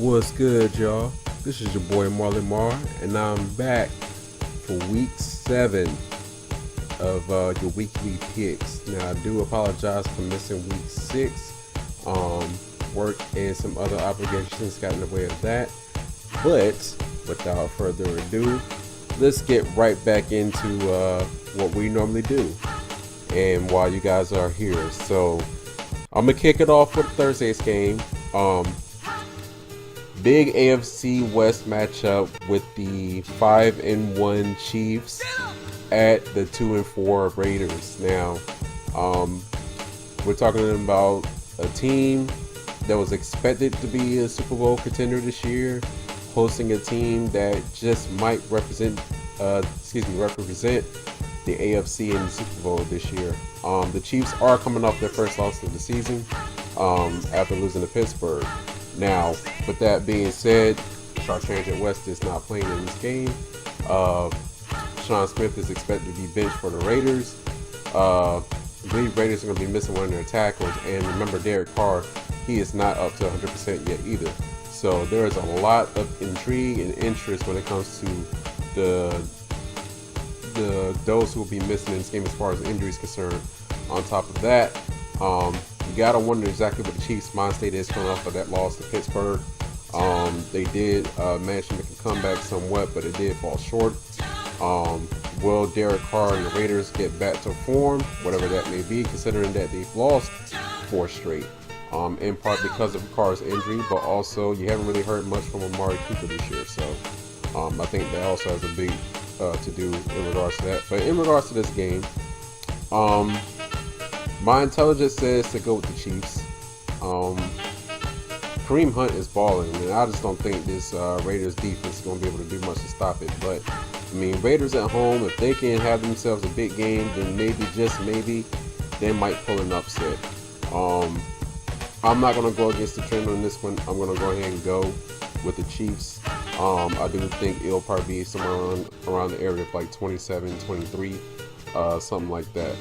What's good, y'all? This is your boy Marley Marr, and I'm back for week 7 of your weekly picks. Now, I do apologize for missing week 6. Work and some other obligations got in the way of that. But without further ado, let's get right back into what we normally do. And while you guys are here, so I'm gonna kick it off with Thursday's game. Big AFC West matchup with the 5-1 Chiefs at the 2-4 Raiders. Now, we're talking about a team that was expected to be a Super Bowl contender this year, hosting a team that just might represent the AFC in the Super Bowl this year. The Chiefs are coming off their first loss of the season after losing to Pittsburgh. Now, with that being said, Chartrand West is not playing in this game. Sean Smith is expected to be benched for the Raiders. I believe Raiders are going to be missing one of their tackles. And remember, Derek Carr, he is not up to 100% yet either. So there is a lot of intrigue and interest when it comes to those who will be missing in this game as far as injuries concerned. On top of that, you gotta wonder exactly what the Chiefs' mind state is coming off of that loss to Pittsburgh. They did manage to make a comeback somewhat, but it did fall short. Will Derek Carr and the Raiders get back to form, whatever that may be, considering that they've lost 4 straight, in part because of Carr's injury, but also you haven't really heard much from Amari Cooper this year, so I think that also has a big to do in regards to that. But in regards to this game, my intelligence says to go with the Chiefs. Kareem Hunt is balling, and I just don't think this Raiders defense is going to be able to do much to stop it. But, I mean, Raiders at home, if they can have themselves a big game, then maybe, just maybe, they might pull an upset. I'm not going to go against the trend on this one. I'm going to go ahead and go with the Chiefs. I do think it'll probably be somewhere around the area of like 27, 23, something like that.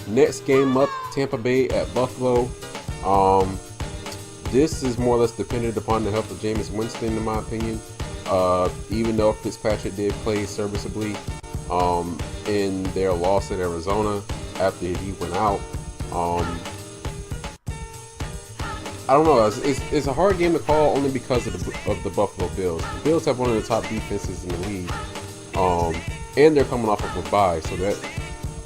Next game up, Tampa Bay at Buffalo. This is more or less dependent upon the health of Jameis Winston, in my opinion. Even though Fitzpatrick did play serviceably in their loss in Arizona after he went out. I don't know. It's a hard game to call only because of the Buffalo Bills. The Bills have one of the top defenses in the league, and they're coming off of a bye, so that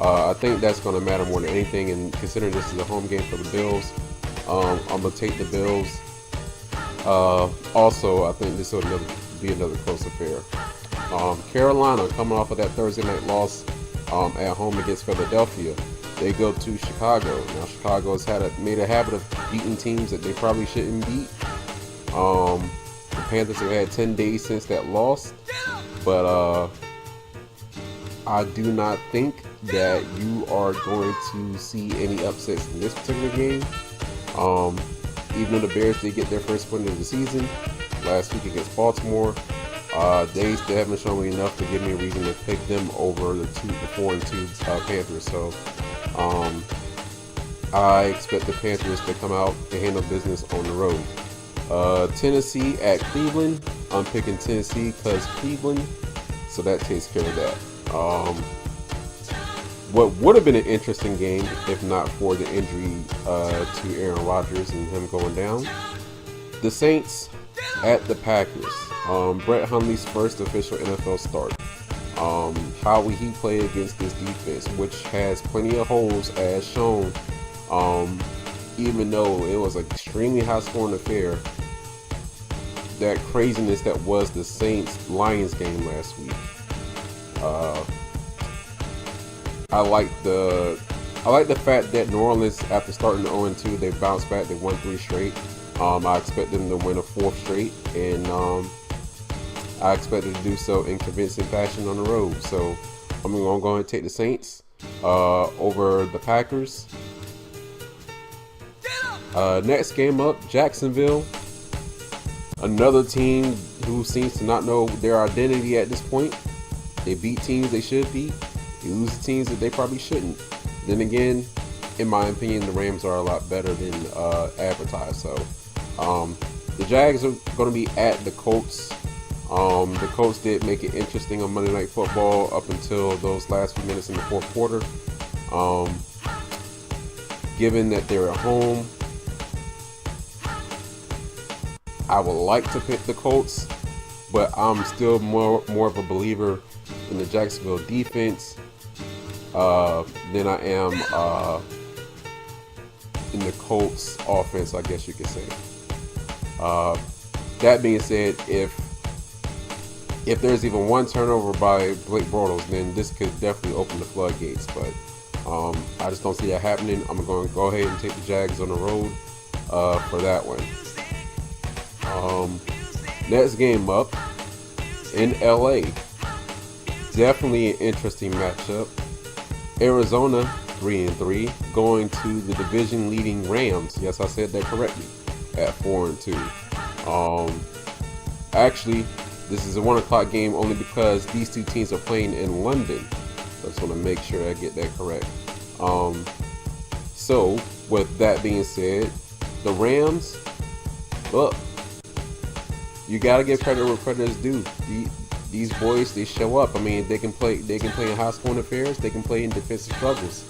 I think that's going to matter more than anything. And considering this is a home game for the Bills, I'm going to take the Bills. Also, I think this will be another close affair. Carolina coming off of that Thursday night loss at home against Philadelphia. They go to Chicago. Now, Chicago has made a habit of beating teams that they probably shouldn't beat. The Panthers have had 10 days since that loss, but I do not think that you are going to see any upsets in this particular game. Even though the Bears did get their first win of the season last week against Baltimore, they still haven't shown me enough to give me a reason to pick them over the 4-2 Panthers. So I expect the Panthers to come out and handle business on the road. Tennessee at Cleveland. I'm picking Tennessee because Cleveland, so that takes care of that. What would have been an interesting game if not for the injury to Aaron Rodgers and him going down. The Saints at the Packers. Brett Hundley's first official NFL start. How will he play against this defense, which has plenty of holes as shown, even though it was an extremely high-scoring affair. That craziness that was the Saints-Lions game last week. I like the fact that New Orleans, after starting 0-2, they bounced back. They won 3 straight. I expect them to win a 4th straight, and I expect them to do so in convincing fashion on the road. So I'm going to go ahead and take the Saints over the Packers. Next game up, Jacksonville. Another team who seems to not know their identity at this point. They beat teams they should beat. They lose teams that they probably shouldn't. Then again, in my opinion, the Rams are a lot better than advertised. So The Jags are going to be at the Colts. The Colts did make it interesting on Monday Night Football up until those last few minutes in the fourth quarter. Given that they're at home, I would like to pick the Colts, but I'm still more of a believer in the Jacksonville defense than I am in the Colts offense, I guess you could say. That being said, if there's even one turnover by Blake Bortles, then this could definitely open the floodgates. But I just don't see that happening. I'm going to go ahead and take the Jags on the road for that one. Next game up in LA. Definitely an interesting matchup. Arizona 3-3 going to the division leading Rams. Yes, I said that correctly. At 4-2. Actually, this is a 1 o'clock game only because these two teams are playing in London. I just want to make sure I get that correct. So with that being said, the Rams, look, you gotta give credit where credit is due. These boys, they show up. I mean, they can play in high scoring affairs. They can play in defensive struggles.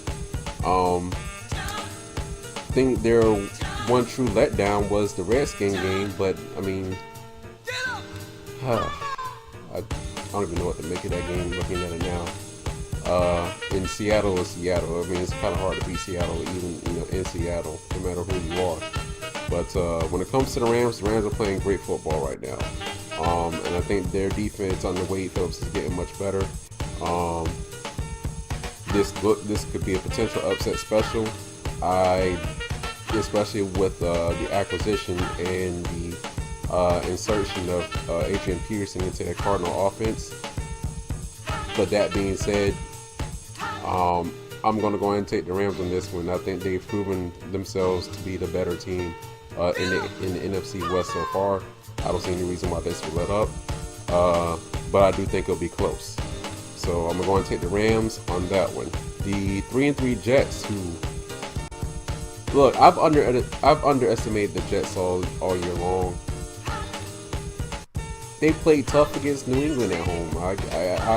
I think their one true letdown was the Redskin game, but I mean, I don't even know what to make of that game. Looking at it now, in Seattle is Seattle. I mean, it's kind of hard to beat Seattle, even in Seattle, no matter who you are. But when it comes to the Rams are playing great football right now. And I think their defense under Wade Phillips is getting much better. This could be a potential upset special. Especially with the acquisition and the insertion of Adrian Peterson into the Cardinal offense. But that being said, I'm going to go ahead and take the Rams on this one. I think they've proven themselves to be the better team in the NFC West so far. I don't see any reason why this will let up. But I do think it'll be close. So I'm going to go and take the Rams on that one. The 3-3 Jets, who, look, I've underestimated the Jets all year long. They played tough against New England at home. I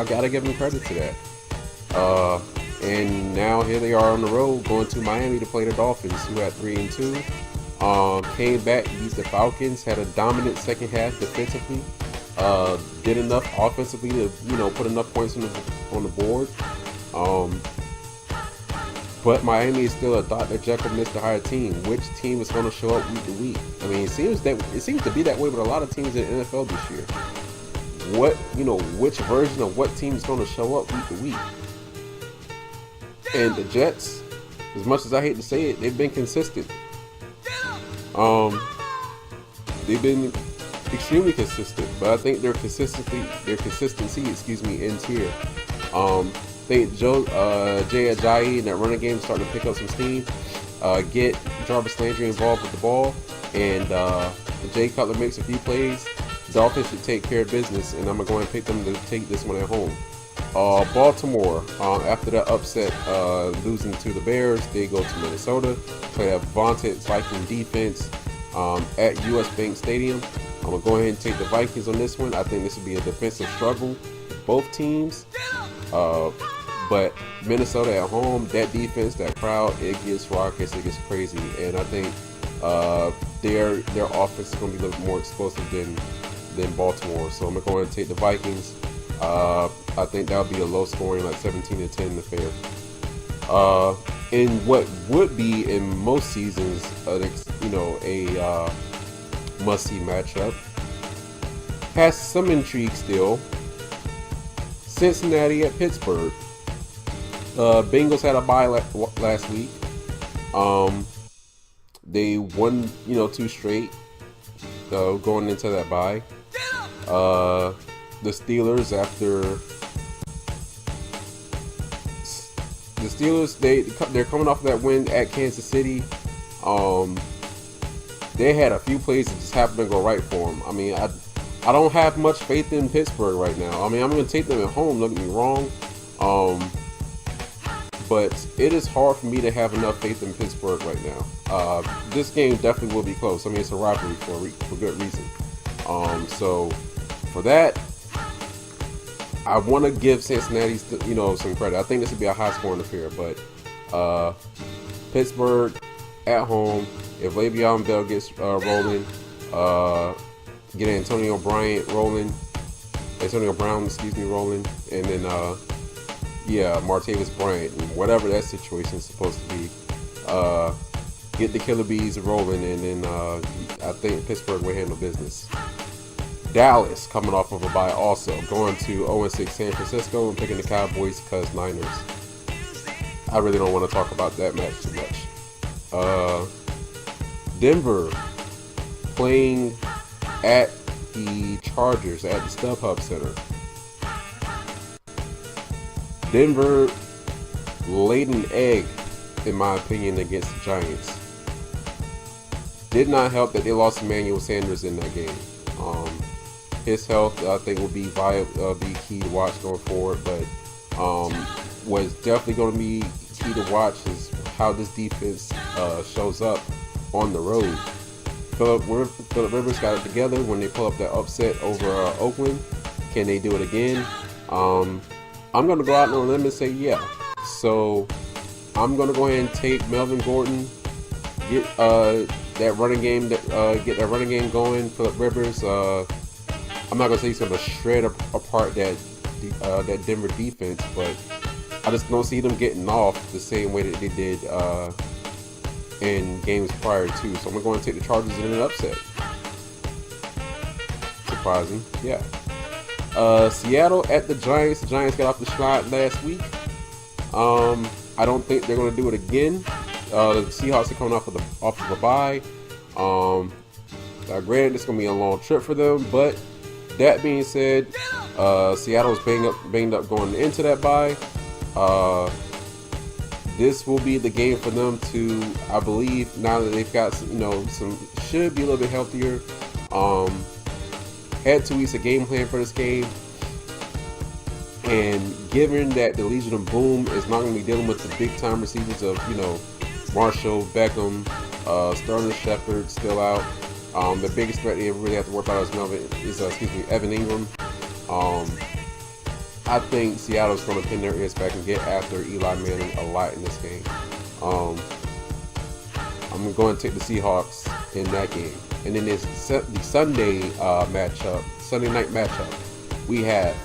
gotta give them credit to that. And now here they are on the road going to Miami to play the Dolphins, who at 3-2. Came back, beat the Falcons, had a dominant second half defensively. Did enough offensively to put enough points on the board. But Miami is still a Dr. Jekyll, Mr. Hyde team. Which team is going to show up week to week? I mean, it seems to be that way with a lot of teams in the NFL this year. Which version of what team is going to show up week to week? And the Jets, as much as I hate to say it, they've been consistent. They've been extremely consistent, but I think their consistency, ends here. I think Jay Ajayi and that running game is starting to pick up some steam. Get Jarvis Landry involved with the ball, and Jay Cutler makes a few plays. Dolphins should take care of business, and I'm going to go and pick them to take this one at home. Baltimore, after that upset, losing to the Bears, they go to Minnesota, play that vaunted Viking defense at US Bank Stadium. I'm going to go ahead and take the Vikings on this one. I think this will be a defensive struggle for both teams. But Minnesota at home, that defense, that crowd, it gets raucous, it gets crazy. And I think their offense is going to be a little more explosive than Baltimore. So I'm going to go ahead and take the Vikings. I think that'll be a low scoring, like 17-10 affair. In what would be in most seasons, a must-see matchup, has some intrigue still. Cincinnati at Pittsburgh. Bengals had a bye last week. They won, 2 straight going into that bye. The Steelers, they're coming off of that win at Kansas City. They had a few plays that just happened to go right for them. I mean, I don't have much faith in Pittsburgh right now. I mean, I'm going to take them at home, don't get me wrong. but it is hard for me to have enough faith in Pittsburgh right now. This game definitely will be close. I mean, it's a rivalry for good reason. So for that, I want to give Cincinnati, some credit. I think this would be a high-scoring affair, but Pittsburgh at home. If Le'Veon Bell gets rolling, get Antonio Brown rolling, and then Martavis Bryant, and whatever that situation is supposed to be, get the Killer Bees rolling, and then I think Pittsburgh will handle business. Dallas coming off of a bye, also going to 0-6 San Francisco and picking the Cowboys because Niners. I really don't want to talk about that match too much. Denver playing at the Chargers at the StubHub Center. Denver laid an egg, in my opinion, against the Giants. Did not help that they lost Emmanuel Sanders in that game. His health, I think, will be key to watch going forward. But what's definitely going to be key to watch is how this defense shows up on the road. Phillip Rivers got it together when they pull up that upset over Oakland. Can they do it again? I'm going to go out on a limb and say yeah. So I'm going to go ahead and take Melvin Gordon, get that running game going. Phillip Rivers. I'm not gonna say he's gonna shred apart that Denver defense, but I just don't see them getting off the same way that they did in games prior to. So I'm going to take the Chargers in an upset. Surprising, yeah. Seattle at the Giants. The Giants got off the slide last week. I don't think they're going to do it again. The Seahawks are coming off of a bye. Granted, it's going to be a long trip for them, but that being said, Seattle's banged up going into that bye. This will be the game for them to, I believe, now that they've got some should be a little bit healthier. Had 2 weeks of game plan for this game, and given that the Legion of Boom is not going to be dealing with the big time receivers of Marshall, Beckham, Sterling Shepard still out. The biggest threat they really have to work out is Evan Ingram. I think Seattle's going to pin their ears back and get after Eli Manning a lot in this game. I'm going to take the Seahawks in that game. And then there's the Sunday night matchup. We have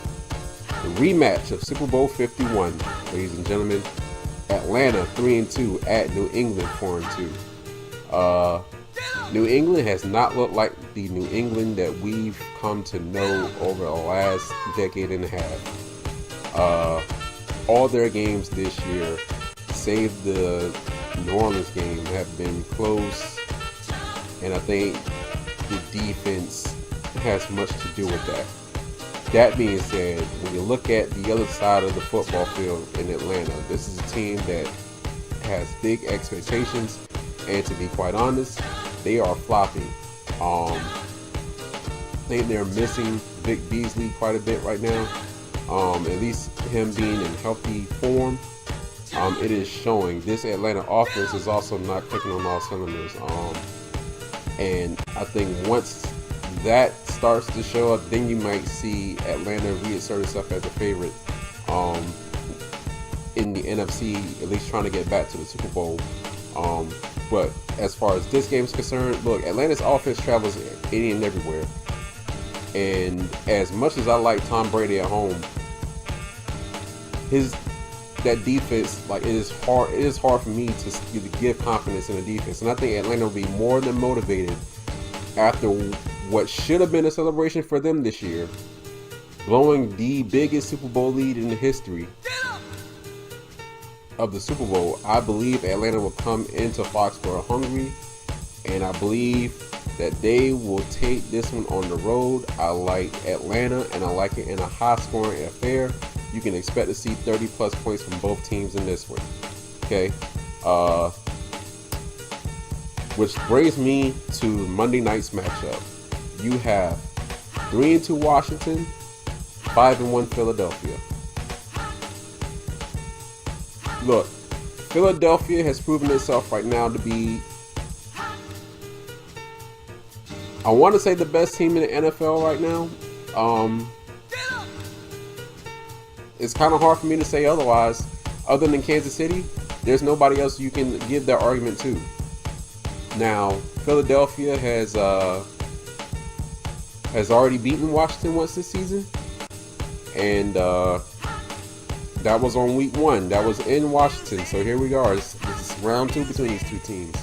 the rematch of Super Bowl 51, ladies and gentlemen. Atlanta 3-2 at New England 4-2. New England has not looked like the New England that we've come to know over the last decade and a half. All their games this year, save the New Orleans game, have been close, and I think the defense has much to do with that. That being said, when you look at the other side of the football field in Atlanta, this is a team that has big expectations, and to be quite honest, they are flopping. I think they're missing Vic Beasley quite a bit right now. At least him being in healthy form, it is showing. This Atlanta offense is also not clicking on all cylinders. And I think once that starts to show up, then you might see Atlanta reassert itself as a favorite in the NFC, at least trying to get back to the Super Bowl. But as far as this game is concerned, look, Atlanta's offense travels any and everywhere. And as much as I like Tom Brady at home, that defense, it is hard for me to give confidence in the defense. And I think Atlanta will be more than motivated after what should have been a celebration for them this year, blowing the biggest Super Bowl lead in the history of the Super Bowl. I believe Atlanta will come into Foxborough hungry, and I believe that they will take this one on the road. I like Atlanta, and I like it in a high-scoring affair. You can expect to see 30-plus points from both teams in this one. Okay, which brings me to Monday night's matchup. You have 3-2 Washington, 5-1 Philadelphia. Look, Philadelphia has proven itself right now to be, I want to say, the best team in the NFL right now. It's kind of hard for me to say otherwise. Other than Kansas City, there's nobody else you can give that argument to. Now, Philadelphia has already beaten Washington once this season, and that was on week 1. That was in Washington. So here we are. This is round 2 between these two teams.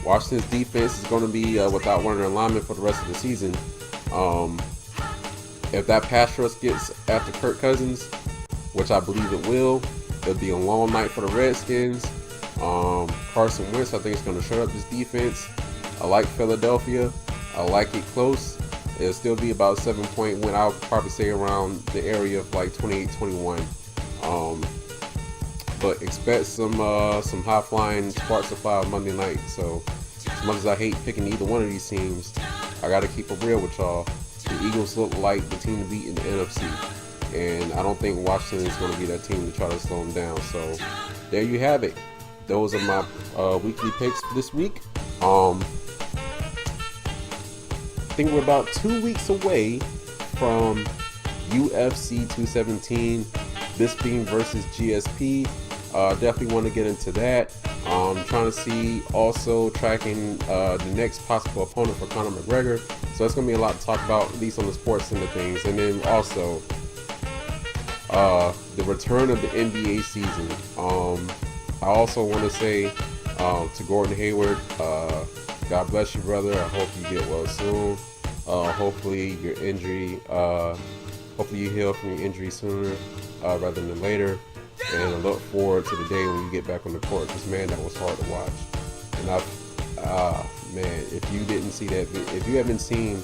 Washington's defense is going to be without one of their linemen for the rest of the season. If that pass rush gets after Kirk Cousins, which I believe it will, it'll be a long night for the Redskins. Carson Wentz, I think, is going to shut up this defense. I like Philadelphia. I like it close. It'll still be about a 7-point win. I'll probably say around the area of like 28-21. But expect some high-flying sparks to fly on Monday night. So as much as I hate picking either one of these teams, I got to keep it real with y'all. The Eagles look like the team to beat in the NFC. And I don't think Washington is going to be that team to try to slow them down. So there you have it. Those are my weekly picks for this week. I think we're about 2 weeks away from UFC 217, Bisping versus GSP. Definitely want to get into that. Trying to see, also tracking the next possible opponent for Conor McGregor. So that's going to be a lot to talk about, at least on the sports end of things. And then also the return of the NBA season. I also want to say to Gordon Hayward, God bless you, brother. I hope you get well soon. Hopefully your injury, hopefully you heal from your injury sooner rather than later. And I look forward to the day when you get back on the court, because man, that was hard to watch. And man, if you didn't see that, if you haven't seen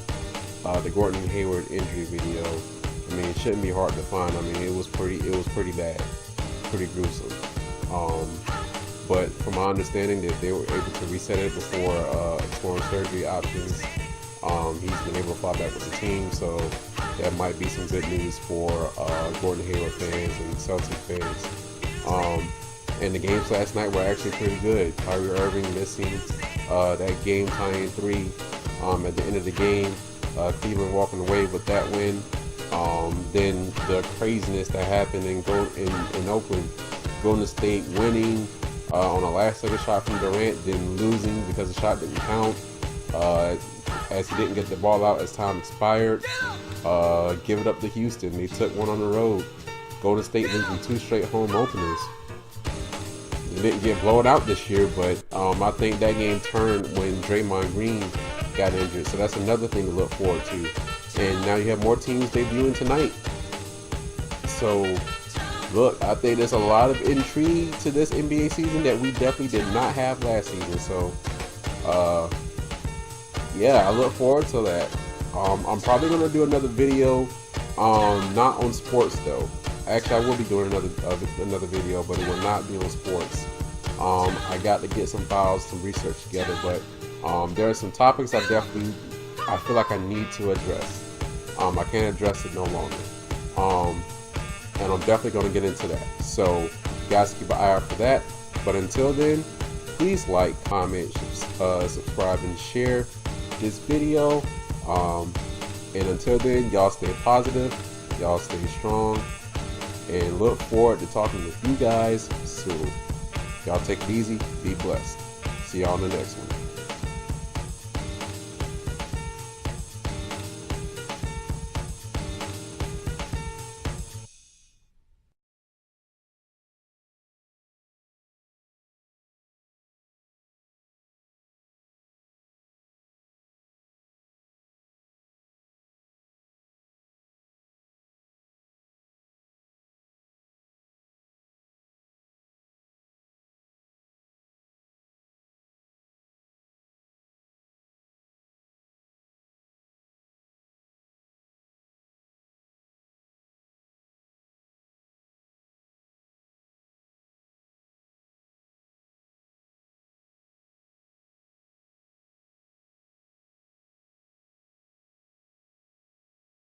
the Gordon Hayward injury video, I mean, it shouldn't be hard to find. I mean, it was pretty bad, pretty gruesome. But from my understanding, that they were able to reset it before exploring surgery options. He's been able to fly back with the team, so that might be some good news for Gordon Hayward fans and Celtics fans. And the games last night were actually pretty good. Kyrie Irving missing that game-tying 3 at the end of the game. Cleveland walking away with that win. Then the craziness that happened in Oakland. Golden State winning on a last-second shot from Durant, then losing because the shot didn't count. As he didn't get the ball out as time expired. Give it up to Houston. They took one on the road. Golden State losing 2 straight home openers. They didn't get blown out this year, but I think that game turned when Draymond Green got injured. So that's another thing to look forward to. And now you have more teams debuting tonight. So, look, I think there's a lot of intrigue to this NBA season that we definitely did not have last season. So, yeah, I look forward to that. I'm probably going to do another video, not on sports though. Actually, I will be doing another video, but it will not be on sports. I got to get some files, some research together, but there are some topics I feel like I need to address. I can't address it no longer. And I'm definitely going to get into that. So, you guys keep an eye out for that. But until then, please like, comment, subscribe, and share this video. And until then, y'all stay positive, y'all stay strong, and look forward to talking with you guys soon. Y'all take it easy, be blessed. See y'all in the next one.